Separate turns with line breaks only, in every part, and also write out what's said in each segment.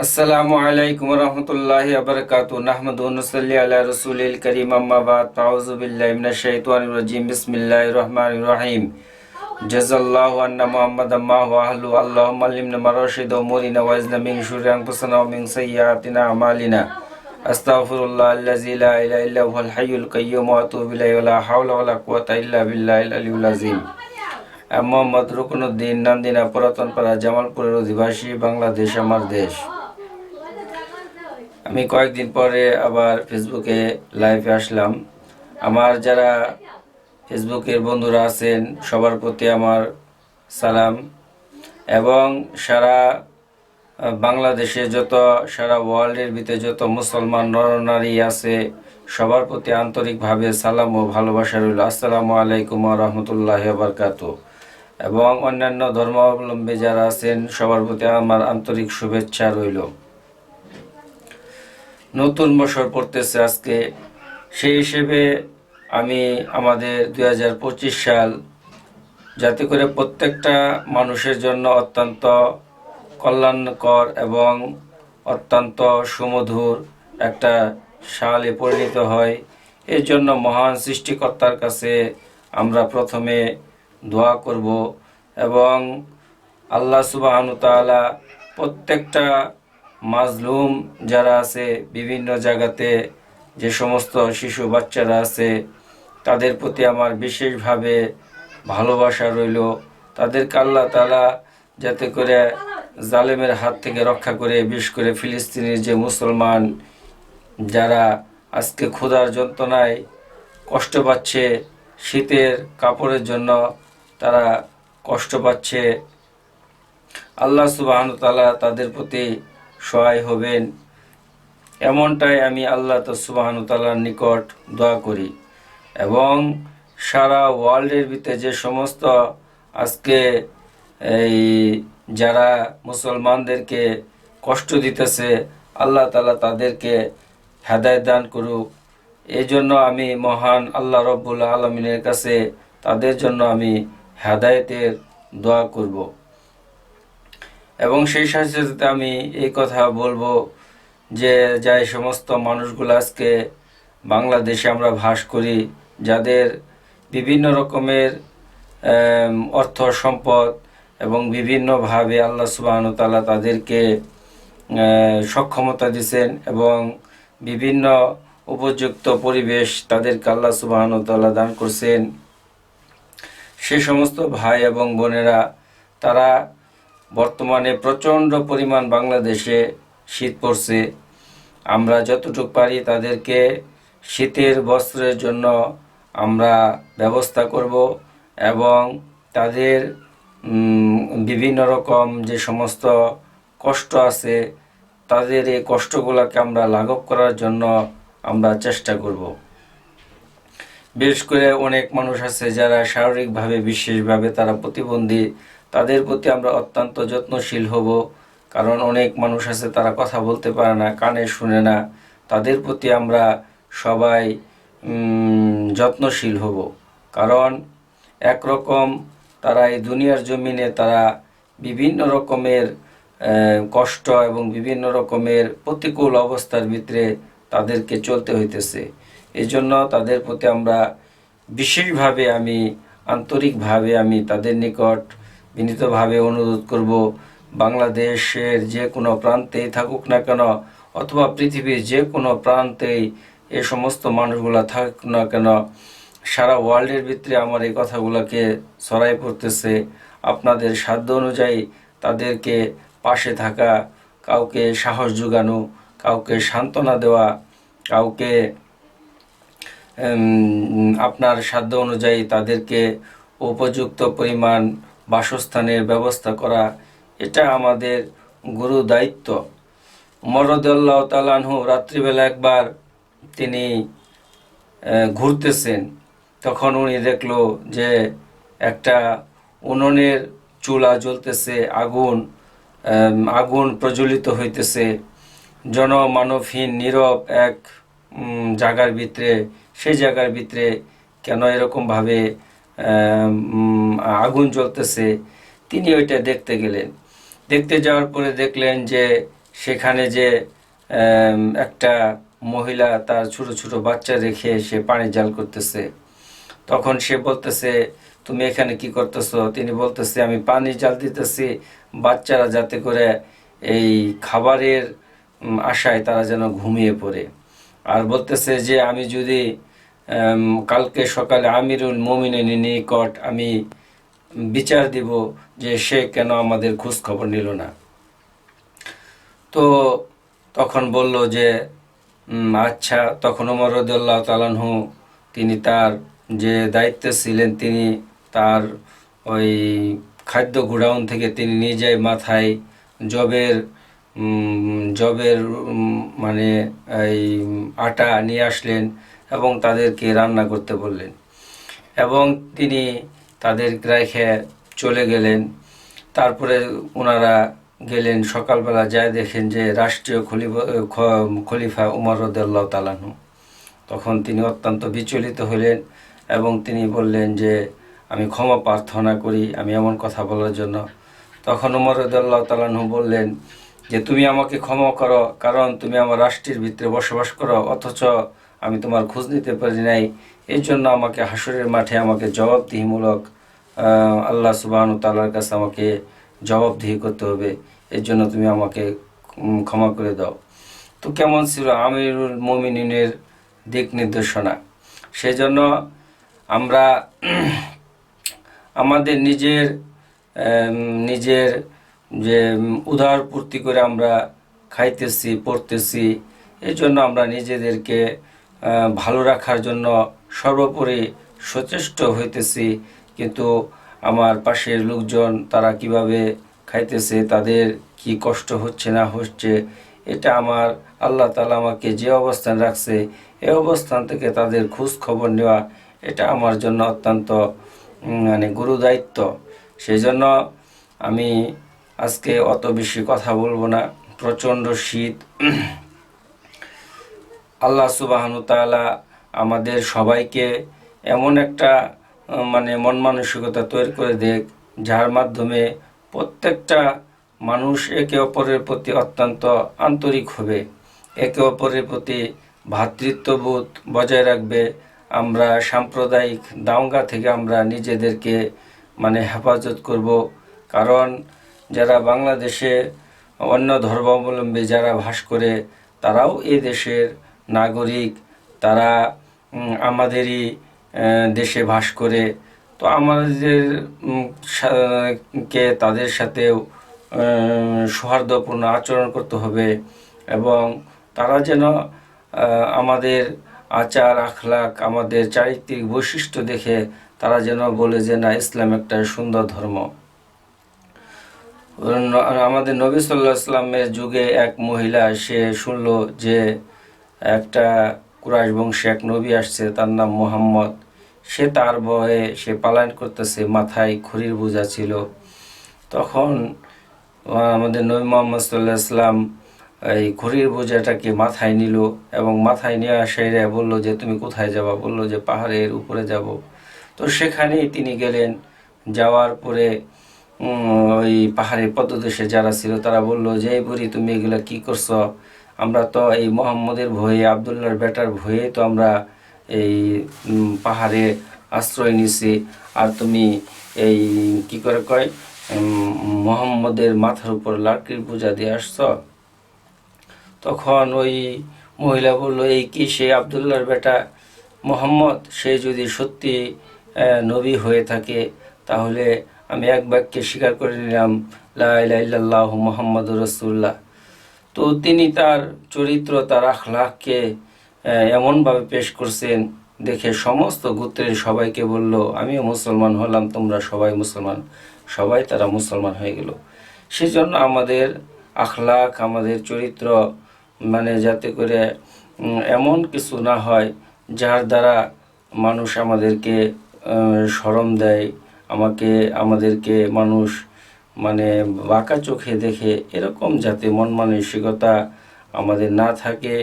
আসসালামু আলাইকুম রহমতুল্লাহি আবরকাতু নাহমাদু নুসাল্লি আলা রাসূলিল কারীম আম্মা বাদ আউযু বিল্লাহি মিনাশ শাইতানির রাজিম বিসমিল্লাহির রহমানির রহিম জাযাল্লাহু আন্না মুহাম্মাদাম মা ওয়া আহলু আল্লাহুম্মা আল্লিমনা মারাশিদা উমুরিনা ওয়াজনা মিন শুররি আনফুসিনা ওয়া মিন সাইয়্যাতিনা আমালিনা আস্তাগফিরুল্লাহ আল্লাযী লা ইলাহা ইল্লা হুয়াল হাইয়ুল কাইয়্যুম ওয়া আতুবু ইলাইহি ওয়া লা হাওলা ওয়া লা কুওয়াতা ইল্লা বিল্লাহিল আলিয়্যিল আযীম। মোহাম্মদ রুকনুদ্দিন নান্দিনা পুরাতনপাড়া জামালপুরের অধিবাসী, বাংলাদেশ আমার দেশ। আমি কয়েকদিন পরে আবার ফেসবুকে লাইভে আসলাম। আমার যারা ফেসবুকের বন্ধুরা আছেন সবার প্রতি আমার সালাম, এবং সারা বাংলাদেশে সারা ওয়ার্ল্ডের ভিতরে যত মুসলমান নরনারী আছে সবার প্রতি আন্তরিকভাবে সালাম ও ভালোবাসা রইল। আসসালামু আলাইকুম ওয়া রাহমাতুল্লাহি ওয়া বারাকাতুহু। এবং অন্যান্য ধর্মাবলম্বী যারা আছেন সবার প্রতি আমার আন্তরিক শুভেচ্ছা রইল। নতুন বছর পড়তেছে আজকে, সেই হিসেবে আমি আমাদের 2025 সাল যাতে করে প্রত্যেকটা মানুষের জন্য অত্যন্ত কল্যাণকর এবং অত্যন্ত সুমধুর একটা সালে পরিণত হয়, এর জন্য মহান সৃষ্টিকর্তার কাছে আমরা প্রথমে দোয়া করব। এবং আল্লাহ সুবহানাহু তাআলা প্রত্যেকটা মাজলুম যারা আছে বিভিন্ন জায়গাতে, যে সমস্ত শিশু বাচ্চারা আছে তাদের প্রতি আমার বিশেষভাবে ভালোবাসা রইল। তাদেরকে আল্লাহ তাআলা যাতে করে জালেমের হাত থেকে রক্ষা করে, বিশেষ করে ফিলিস্তিনের যে মুসলমান যারা আজকে ক্ষুধার যন্ত্রণায় কষ্ট পাচ্ছে, শীতের কাপড়ের জন্য তারা কষ্ট পাচ্ছে, আল্লাহ সুবহানাহু তাআলা তাদের প্রতি সহায় হবেন, এমনটাই আমি আল্লাহ সুবহানাহু তাআলার নিকট দোয়া করি। এবং সারা ওয়ার্ল্ডের ভিতরে যে সমস্ত আজকে এই যারা মুসলমানদেরকে কষ্ট দিতেছে, আল্লাহ তাআলা তাদেরকে হেদায়েত দান করুক। এই জন্য আমি মহান আল্লাহ রব্বুল আলামিনের কাছে তাদের জন্য আমি হেদায়েতের দোয়া করব। এবং সেই সাথে সাথে আমি এই কথা বলবো যে সমস্ত মানুষগুলো আজকে বাংলাদেশে আমরা বাস করি, যাদের বিভিন্ন রকমের অর্থ সম্পদ এবং বিভিন্নভাবে আল্লাহ সুবহানাহু তাআলা তাদেরকে সক্ষমতা দিয়েছেন এবং বিভিন্ন উপযুক্ত পরিবেশ তাদেরকে আল্লাহ সুবহানাহু তাআলা দান করছেন, সে সমস্ত ভাই এবং বোনেরা তারা বর্তমানে প্রচণ্ড পরিমাণ বাংলাদেশে শীত পড়ছে। আমরা যতটুকু পারি তাদেরকে শীতের বস্ত্রের জন্য আমরা ব্যবস্থা করব এবং তাদের বিভিন্ন রকম যে সমস্ত কষ্ট আছে তাদের এই কষ্টগুলোকে আমরা লাঘব করার জন্য আমরা চেষ্টা করব। বিশেষ করে অনেক মানুষ আছে যারা শারীরিকভাবে বিশেষভাবে তারা প্রতিবন্ধী, তাদের প্রতি আমরা অত্যন্ত যত্নশীল হব। কারণ অনেক মানুষ আছে তারা কথা বলতে পারে না, কানে শুনে না, তাদের প্রতি আমরা সবাই যত্নশীল হব। কারণ একরকম তারা এই দুনিয়ার জমিনে তারা বিভিন্ন রকমের কষ্ট এবং বিভিন্ন রকমের প্রতিকূল অবস্থার ভিতরে তাদেরকে চলতে হইতেছে। এই জন্য তাদের প্রতি আমরা বিশেষভাবে আমি আন্তরিকভাবে আমি তাদের নিকট বিনীতভাবে অনুরোধ করব, বাংলাদেশের যে কোনো প্রান্তেই থাকুক না কেন অথবা পৃথিবীর যে কোনো প্রান্তেই এ সমস্ত মানুষগুলা থাকুক না কেন, সারা ওয়ার্ল্ডের ভিতরে আমার এই কথাগুলোকে ছড়াই পড়তেছে। আপনাদের সাধ্য অনুযায়ী তাদেরকে পাশে থাকা, কাউকে সাহস যোগানো, কাউকে সান্ত্বনা দেওয়া, কাউকে আপনার সাধ্য অনুযায়ী তাদেরকে উপযুক্ত পরিমাণ বাসস্থানের ব্যবস্থা করা, এটা আমাদের গুরু দায়িত্ব। উমর রাদিয়াল্লাহু তাআলা আনহু রাত্রিবেলা একবার তিনি ঘুরতেছেন, তখন উনি দেখলো যে একটা উনুনের চুলা জ্বলতেছে, আগুন প্রজ্বলিত হইতেছে জনমানবহীন নীরব এক জায়গার ভিতরে। সেই জায়গার ভিতরে কেন এরকমভাবে আগুন জ্বলতেছে, তিনি ওইটা দেখতে গেলেন। দেখতে যাওয়ার পরে দেখলেন যে সেখানে যে একটা মহিলা তার ছোট ছোট বাচ্চা রেখে সে পানি জাল করতেছে। তখন সে বলতেছে, তুমি এখানে কি করতেছো? তিনি বলতেছে, আমি পানি জাল দিতেছি বাচ্চারা যাতে করে এই খাবারের আশায় তারা যেন ঘুমিয়ে পড়ে। আর বলতেছে যে আমি যদি কালকে সকালে আমিরুল মুমিনিনের নিকট আমি বিচার দিব যে সে কেন আমাদের খোঁজ খবর নিল না। তো তখন বলল যে আচ্ছা। তখন ওমর রাদিয়াল্লাহু তাআলা আনহু তিনি তার যে দায়িত্বে ছিলেন, তিনি তার ওই খাদ্য গোডাউন থেকে তিনি নিজেই মাথায় জবের জবের মানে এই আটা নিয়ে আসলেন এবং তাদেরকে রান্না করতে বললেন এবং তিনি তাদের রেখে চলে গেলেন। তারপরে ওনারা গেলেন, সকালবেলা যায় দেখেন যে রাষ্ট্রীয় খলিফা উমর রাদিয়াল্লাহু তাআলা আনহু। তখন তিনি অত্যন্ত বিচলিত হলেন এবং তিনি বললেন যে আমি ক্ষমা প্রার্থনা করি আমি এমন কথা বলার জন্য। তখন উমর রাদিয়াল্লাহু তাআলা আনহু বললেন যে তুমি আমাকে ক্ষমা করো, কারণ তুমি আমার রাষ্ট্রের ভিতরে বসবাস করো, অথচ আমি তোমার খোঁজ নিতে পারি নাই। এই জন্য আমাকে হাসরের মাঠে আমাকে জবাবদিহিমূলক আল্লাহ সুবহানাহু ওয়া তাআলার কাছে আমাকে জবাবদিহি করতে হবে। এর জন্য তুমি আমাকে ক্ষমা করে দাও। তো কেমন ছিল আমিরুল মুমিনিনের দিক নির্দেশনা! সেজন্য আমরা আমাদের নিজের নিজের যে উদারপূর্তি করে আমরা খাইতেছি পড়তেছি, এই জন্য আমরা নিজেদেরকে ভালো রাখার জন্য সর্বোপরি সচেষ্ট হইতেছি। কিন্তু আমার পাশের লোকজন তারা কিভাবে খাইতেছে, তাদের কি কষ্ট হচ্ছে না হচ্ছে, এটা আমার আল্লাহ তাআলা আমাকে যে অবস্থান রাখছে এই অবস্থান থেকে তাদের খোঁজ খবর নেওয়া এটা আমার জন্য অত্যন্ত মানে গুরুদায়িত্ব। সেই জন্য আমি আজকে অত বেশি কথা বলবো না। প্রচণ্ড শীত। আল্লাহ সুবহানাহু ওয়া তাআলা আমাদের সবাইকে এমন একটা মানে মন মানসিকতা তৈরি করে দেখ, যার মাধ্যমে প্রত্যেকটা মানুষ একে অপরের প্রতি অত্যন্ত আন্তরিক হবে, একে অপরের প্রতি ভ্রাতৃত্ববোধ বজায় রাখবে। আমরা সাম্প্রদায়িক দাঙ্গা থেকে আমরা নিজেদেরকে মানে হেফাজত করব। কারণ যারা বাংলাদেশে অন্য ধর্মাবলম্বী যারা বাস করে তারাও এই দেশের নাগরিক, তারা আমাদেরই দেশে বাস করে। তো আমাদের কে তাদের সাথেও সৌহার্দ্যপূর্ণ আচরণ করতে হবে এবং তারা যেন আমাদের আচার আখলাক আমাদের চারিত্রিক বৈশিষ্ট্য দেখে তারা যেন বলে যে না, ইসলাম একটা সুন্দর ধর্ম। আমাদের নবী সাল্লাল্লাহু আলাইহি ওয়াসাল্লামের যুগে এক মহিলা সে শুনল যে একটা কুরাইশ বংশে এক নবী আসছে, তার নাম মুহাম্মদ। সে তার ভয়ে সে পালায়ন করতেছে, মাথায় খড়ির বোঝা ছিল। তখন আমাদের নবী মুহাম্মদ সাল্লাল্লাহু আলাইহি ওয়াসাল্লাম এই খড়ির বোঝাটাকে মাথায় নিল এবং মাথায় নিয়ে আসাইরা বলল যে তুমি কোথায় যাবা? বলল যে পাহাড়ের উপরে যাব। তো সেখানেই তিনি গেলেন। যাওয়ার পরে ওই পাহাড়ের পদদেশে যারা ছিল তারা বলল যে এই বুড়ি তুমি এগুলা কি করছো? আমরা তো এই মুহাম্মদের ভয়ে, আবদুল্লাহর বেটার ভয়ে তো আমরা এই পাহাড়ে আশ্রয় নিছি, আর তুমি এই কি করে কয় মুহাম্মদের মাথার উপর লাকড়ির বোঝা দিয়ে আসছ? তখন ওই মহিলা বলল এই কি সে আবদুল্লাহর বেটা মুহাম্মদ? সে যদি সত্যি নবী হয়ে থাকে তাহলে আমি এক বাক্যে স্বীকার করে নিলাম লা ইলাহা ইল্লাল্লাহু মুহাম্মাদুর রাসূলুল্লাহ। তো তিনি তার চরিত্র তার আখলাককে এমনভাবে পেশ করছেন দেখে সমস্ত গোত্রের সবাইকে বলল আমিও মুসলমান হলাম, তোমরা সবাই মুসলমান। সবাই তারা মুসলমান হয়ে গেল। সেজন্য আমাদের আখলাক আমাদের চরিত্র মানে যাতে করে এমন কিছু না হয় যার দ্বারা মানুষ আমাদেরকে শরম দেয়, আমাদেরকে মানুষ মানে বাঁকা চোখে দেখে, এরকম যাতে মন মানসিকতা আমাদের না থাকে।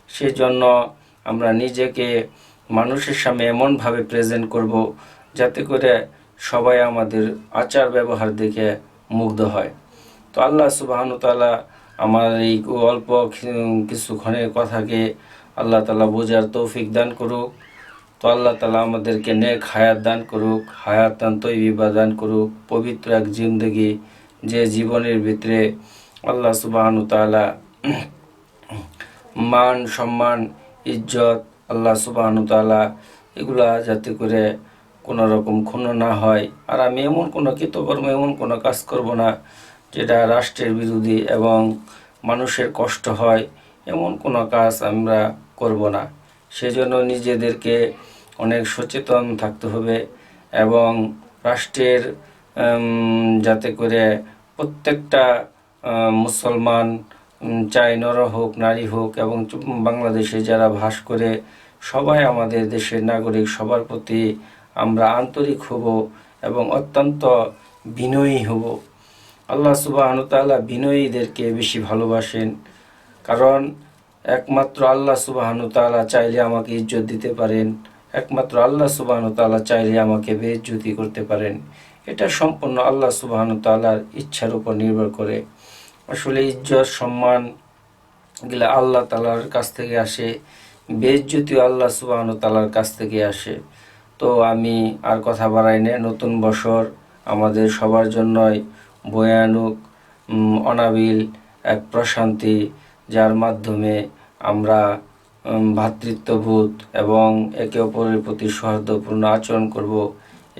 সেজন্য আমরা নিজেকে মানুষের সামনে এমনভাবে প্রেজেন্ট করব যাতে করে সবাই আমাদের আচার ব্যবহার দেখে মুগ্ধ হয়। তো আল্লাহ সুবহানাহু তাআলা আমার এই অল্প কিছুক্ষণের কথাকে আল্লাহ তাআলা বোঝার তৌফিক দান করুক। তো আল্লাহ তাআলা আমাদেরকে নেক হায়াত দান করুক, হায়াতান তৈয়্যিবা দান করুক, পবিত্র এক জিন্দগি, যে জীবনের ভিতরে আল্লাহ সুবহানাহু তাআলা মান সম্মান ইজ্জত আল্লাহ সুবহানাহু তাআলা এগুলা যাতে করে কোনো রকম ক্ষুণ্ণ না হয়। আর আমি এমন কোনো কৃতকর্ম, এমন কোনো কাজ করব না যেটা রাষ্ট্রের বিরোধী এবং মানুষের কষ্ট হয়, এমন কোনো কাজ আমরা করব না। সেজন্য নিজেদেরকে অনেক সচেতন থাকতে হবে এবং রাষ্ট্রের যাতে করে প্রত্যেকটা মুসলমান, চাই নর হোক নারী হোক, এবং বাংলাদেশে যারা বাস করে সবাই আমাদের দেশের নাগরিক, সবার প্রতি আমরা আন্তরিক হব এবং অত্যন্ত বিনয়ী হব। আল্লাহ সুবহানাহু তাআলা বিনয়ীদেরকে বেশি ভালোবাসেন, কারণ একমাত্র আল্লাহ সুবহানাহু তাআলা চাইলে আমাকে ইজ্জত দিতে পারেন, একমাত্র আল্লাহ সুবহানাহু তাআলা চাইলে আমাকে বেইজ্জতি করতে পারেন। এটা সম্পূর্ণ আল্লাহ সুবহানাহু তাআলার ইচ্ছার উপর নির্ভর করে। আসলে ইজ্জত সম্মান এগুলো আল্লাহ তাআলার কাছ থেকে আসে, বেইজ্জতিও আল্লাহ সুবহানাহু তাআলার কাছ থেকে আসে। তো আমি আর কথা বাড়াই না। নতুন বছর আমাদের সবার জন্যই বয়ে আনুক অনাবিল এক প্রশান্তি, যার মাধ্যমে আমরা ভ্রাতৃত্ববোধ এবং একে অপরের প্রতি সৌহার্দ্যপূর্ণ আচরণ করব।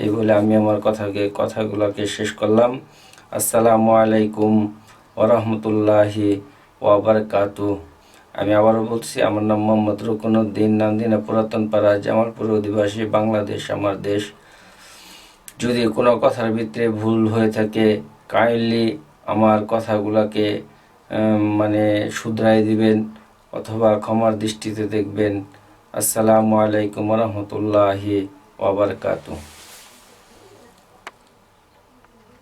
এই বলে আমি আমার কথাগুলোকে শেষ করলাম। আসসালামু আলাইকুম ওয়া রাহমাতুল্লাহি ওয়া বারাকাতুহু। আমি আবারও বলছি, আমার নাম মোহাম্মদ রুকনউদ্দিন, নান্দিনা পুরাতন পাড়া, জামালপুর অধিবাসী, বাংলাদেশ আমার দেশ। যদি কোনো কথার ভিতরে ভুল হয়ে থাকে কাইন্ডলি আমার কথাগুলোকে শুধরাই দিবেন অথবা ক্ষমার দৃষ্টিতে দেখবেন। আসসালামু আলাইকুম ওয়া রাহমাতুল্লাহি ওয়া বারাকাতুহু।